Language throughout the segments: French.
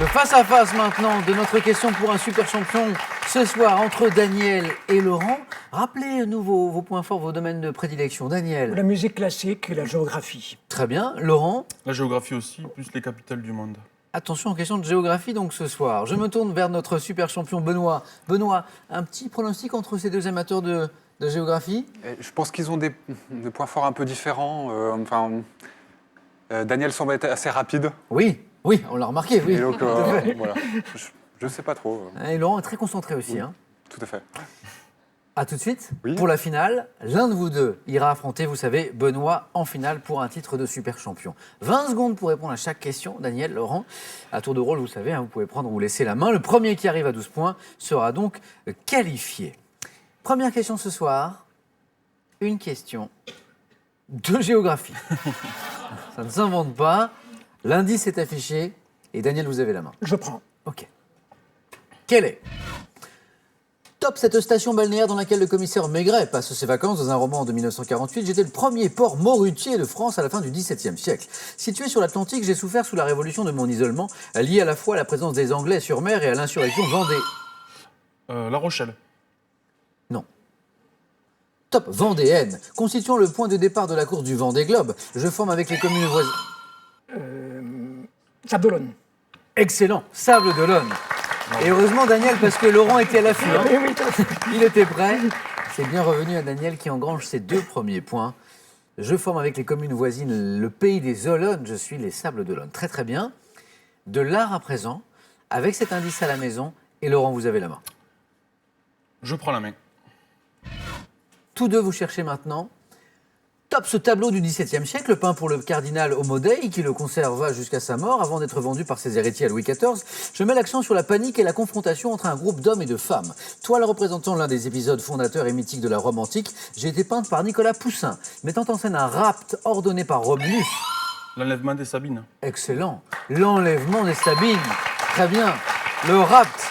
Le face-à-face maintenant de notre question pour un super champion ce soir entre Daniel et Laurent. Rappelez-nous vos points forts, vos domaines de prédilection. Daniel. La musique classique et la géographie. Très bien. Laurent. La géographie aussi, plus les capitales du monde. Attention en question de géographie donc ce soir. Je me tourne vers notre super champion Benoît. Benoît, un petit pronostic entre ces deux amateurs de géographie? Je pense qu'ils ont des points forts un peu différents. Daniel semble être assez rapide. Oui, on l'a remarqué, oui. Et donc, voilà. Je ne sais pas trop. Et Laurent est très concentré aussi. Oui, hein. tout à fait. A tout de suite. Oui. Pour la finale, l'un de vous deux ira affronter, vous savez, Benoît en finale pour un titre de super champion. 20 secondes pour répondre à chaque question. Daniel, Laurent, à tour de rôle, vous savez, vous pouvez prendre ou laisser la main. Le premier qui arrive à 12 points sera donc qualifié. Première question ce soir, une question de géographie. Ça ne s'invente pas. L'indice est affiché et Daniel, vous avez la main. Je prends. Ok. Quelle est Top, cette station balnéaire dans laquelle le commissaire Maigret passe ses vacances dans un roman de 1948. J'étais le premier port morutier de France à la fin du XVIIe siècle. Situé sur l'Atlantique, j'ai souffert sous la Révolution de mon isolement, lié à la fois à la présence des Anglais sur mer et à l'insurrection Vendée. La Rochelle. Non. Top, vendéenne. Constituant le point de départ de la course du Vendée Globe, je forme avec les communes voisines. Sable d'Olonne. Excellent, Sable d'Olonne. Et heureusement, Daniel, parce que Laurent était à l'affût. Hein. Oui, tout à fait. Il était prêt. C'est bien revenu à Daniel qui engrange ses 2 premiers points. Je forme avec les communes voisines le pays des Olonnes. Je suis les Sables d'Olonne. Très très bien. De l'art à présent, avec cet indice à la maison. Et Laurent, vous avez la main. Je prends la main. Tous deux, vous cherchez maintenant. Top, ce tableau du XVIIe siècle, peint pour le cardinal Omodei, qui le conserva jusqu'à sa mort, avant d'être vendu par ses héritiers à Louis XIV. Je mets l'accent sur la panique et la confrontation entre un groupe d'hommes et de femmes. Toile représentant l'un des épisodes fondateurs et mythiques de la Rome antique, j'ai été peinte par Nicolas Poussin, mettant en scène un rapt ordonné par Romulus. L'enlèvement des Sabines. Excellent. L'enlèvement des Sabines. Très bien. Le rapt.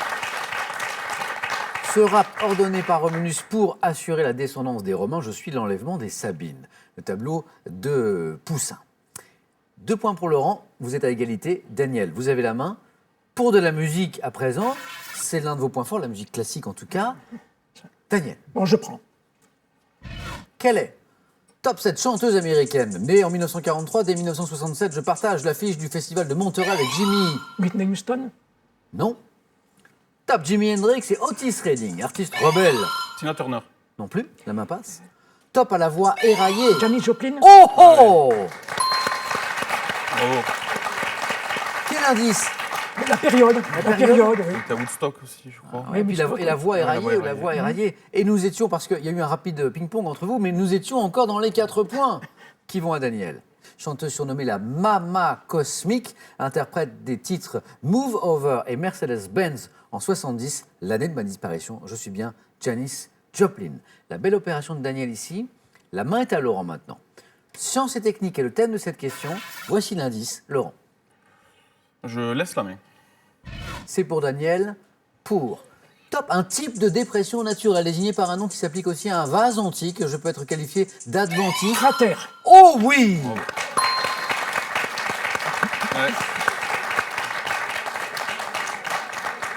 Ce rapt ordonné par Romulus pour assurer la descendance des Romains, je suis l'enlèvement des Sabines. Le tableau de Poussin. 2 points pour Laurent, vous êtes à égalité. Daniel, vous avez la main. Pour de la musique à présent, c'est l'un de vos points forts, la musique classique en tout cas. Daniel. Bon, je prends. Quelle est Top, cette chanteuse américaine, née en 1943, dès 1967, je partage l'affiche du festival de Monterey avec Jimmy. Whitney Houston. Non. Top, Jimi Hendrix et Otis Redding, artiste rebelle. Tina Turner. Non plus, la main passe. Top à la voix éraillée. Janis Joplin. Oh oh Bravo. Quel indice La période. La période, oui. T'as Woodstock aussi, je crois. Et puis la voix éraillée, Ouais, la voix éraillée. Et nous étions, parce qu'il y a eu un rapide ping-pong entre vous, mais nous étions encore dans les 4 points qui vont à Daniel. Chanteuse surnommée la Mama Cosmique, interprète des titres Move Over et Mercedes-Benz en 70, l'année de ma disparition. Je suis bien Janis Joplin. La belle opération de Daniel ici. La main est à Laurent maintenant. Science et technique est le thème de cette question. Voici l'indice. Laurent. Je laisse la main. C'est pour Daniel. Pour top, un type de dépression naturelle désigné par un nom qui s'applique aussi à un vase antique. Je peux être qualifié d'adventif. Cratère. Oh oui. Ouais.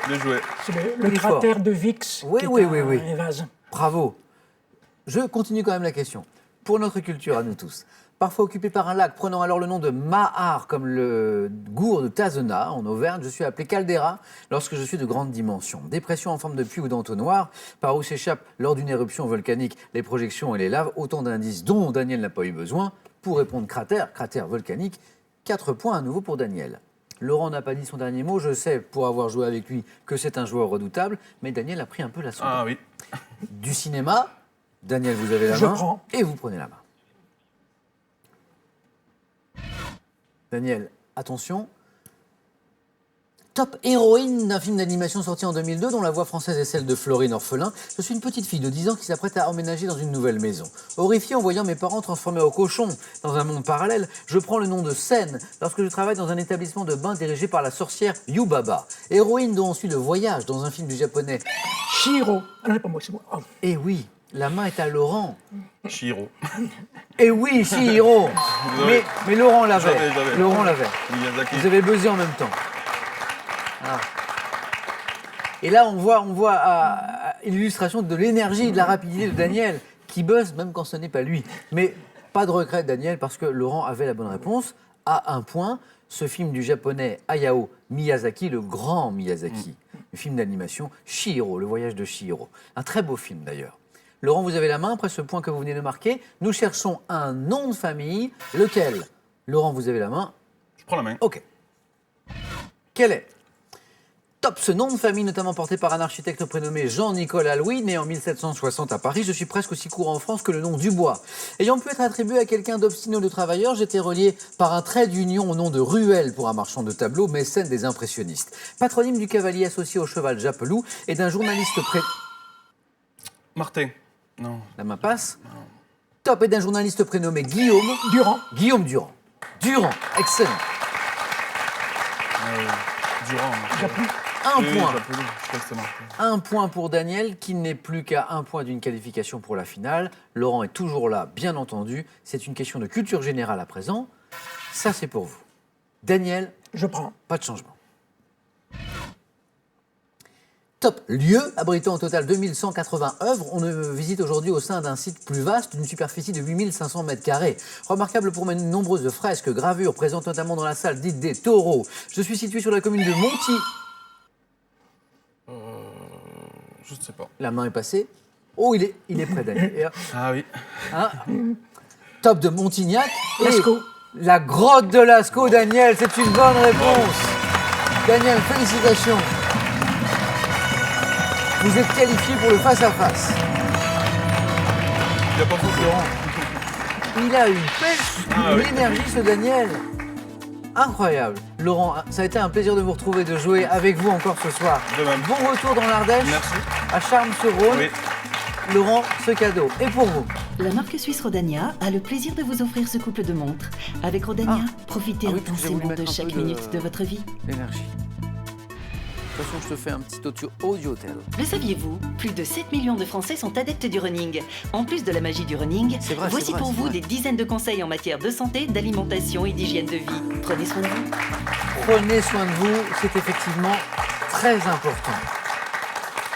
Bien joué. C'est le Il est cratère fort. de Vix. Oui, qui est oui, un- oui, oui. un vase. Bravo. Je continue quand même la question. Pour notre culture à nous tous. Parfois occupé par un lac, prenant alors le nom de Mahar, comme le gour de Tazena, en Auvergne, je suis appelé caldeira lorsque je suis de grande dimension. Dépression en forme de puits ou d'entonnoir, par où s'échappent lors d'une éruption volcanique les projections et les laves, autant d'indices dont Daniel n'a pas eu besoin. Pour répondre cratère volcanique, 4 points à nouveau pour Daniel. Laurent n'a pas dit son dernier mot, je sais, pour avoir joué avec lui, que c'est un joueur redoutable, mais Daniel a pris un peu la sonde. Ah oui. Du cinéma, Daniel, vous avez la Je main, prends. et vous prenez la main. Daniel, attention. Top héroïne d'un film d'animation sorti en 2002 dont la voix française est celle de Florine Orphelin. Je suis une petite fille de 10 ans qui s'apprête à emménager dans une nouvelle maison. Horrifiée en voyant mes parents transformés en cochons dans un monde parallèle, je prends le nom de Sen lorsque je travaille dans un établissement de bain dirigé par la sorcière Yubaba. Héroïne dont on suit le voyage dans un film du japonais. Chihiro. Ah non, c'est pas moi, c'est moi. Oh. Eh oui, la main est à Laurent. Chihiro. Eh oui, Chihiro. mais Laurent l'avait. J'avais. Laurent l'avait. Miyazaki. Vous avez buzzé en même temps. Ah. Et là, on voit l'illustration de l'énergie et de la rapidité de Daniel, qui buzz même quand ce n'est pas lui. Mais pas de regret, Daniel, parce que Laurent avait la bonne réponse. À un point, ce film du japonais Hayao Miyazaki, le grand Miyazaki, le film d'animation Chihiro, le voyage de Chihiro. Un très beau film d'ailleurs. Laurent, vous avez la main après ce point que vous venez de marquer. Nous cherchons un nom de famille. Lequel? Laurent, vous avez la main. Je prends la main. Ok. Quel est? Top, ce nom de famille notamment porté par un architecte prénommé Jean-Nicolas Louis, né en 1760 à Paris. Je suis presque aussi courant en France que le nom Dubois. Ayant pu être attribué à quelqu'un d'obstiné ou de travailleur, j'étais relié par un trait d'union au nom de Ruelle pour un marchand de tableaux, mécène des impressionnistes. Patronyme du cavalier associé au cheval Japelou et d'un journaliste Martin. Non. La main passe. Top, et d'un journaliste prénommé Guillaume. Durand. Guillaume Durand. Durand, excellent. Durand. Un Oui, point. Japelou, je crois que c'était Martin. Un point pour Daniel, qui n'est plus qu'à un point d'une qualification pour la finale. Laurent est toujours là, bien entendu. C'est une question de culture générale à présent. Ça, c'est pour vous. Daniel, Je prends. pas de changement. Top, lieu abritant au total 2180 œuvres. On le visite aujourd'hui au sein d'un site plus vaste, d'une superficie de 8500 m². Remarquable pour mes nombreuses fresques, gravures, présentes notamment dans la salle dite des Taureaux. Je suis situé sur la commune de Monty. Je ne sais pas. La main est passée. Oh, il est prêt, Daniel. Et, Ah oui. hein, top de Montignac. Et Lascaux. la grotte de Lascaux, Daniel, c'est une bonne réponse. Daniel, félicitations. Vous êtes qualifié pour le face-à-face. Il n'y a pas photo. Il a une pêche, Ah une oui. énergie, ce Daniel. Incroyable. Laurent, ça a été un plaisir de vous retrouver, de jouer avec vous encore ce soir. De même. Bon retour dans l'Ardèche, Merci. à Charmes-sur-Rhône. Oui. Laurent, ce cadeau. Et pour vous? La marque suisse Rodania a le plaisir de vous offrir ce couple de montres. Avec Rodania, profitez Ah oui, j'ai voulu intensément mettre de un chaque peu de- minute de votre vie. L'énergie. De toute façon, je te fais un petit audio-tel. Le saviez-vous? Plus de 7 millions de Français sont adeptes du running. En plus de la magie du running, C'est vrai, voici c'est vrai, pour c'est vous vrai. des dizaines de conseils en matière de santé, d'alimentation et d'hygiène de vie. Prenez soin de vous. Prenez soin de vous, c'est effectivement très important.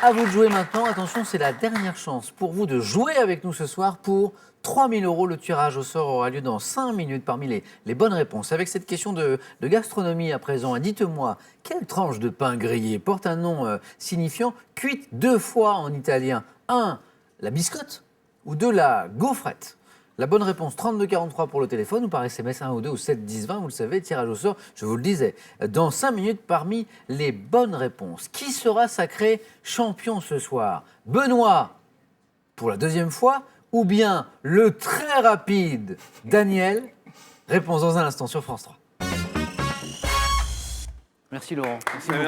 À vous de jouer maintenant. Attention, c'est la dernière chance pour vous de jouer avec nous ce soir pour 3 000 €. Le tirage au sort aura lieu dans 5 minutes parmi les bonnes réponses. Avec cette question de gastronomie à présent, et dites-moi, quelle tranche de pain grillé porte un nom signifiant cuite 2 fois en italien? 1, la biscotte, ou 2, la gaufrette? La bonne réponse, 3243 pour le téléphone, ou par SMS 1 ou 2 ou 7 10 20, vous le savez, tirage au sort, je vous le disais, dans 5 minutes parmi les bonnes réponses. Qui sera sacré champion ce soir? Benoît, pour la deuxième fois, ou bien le très rapide Daniel? Réponse dans un instant sur France 3. Merci Laurent. Merci beaucoup.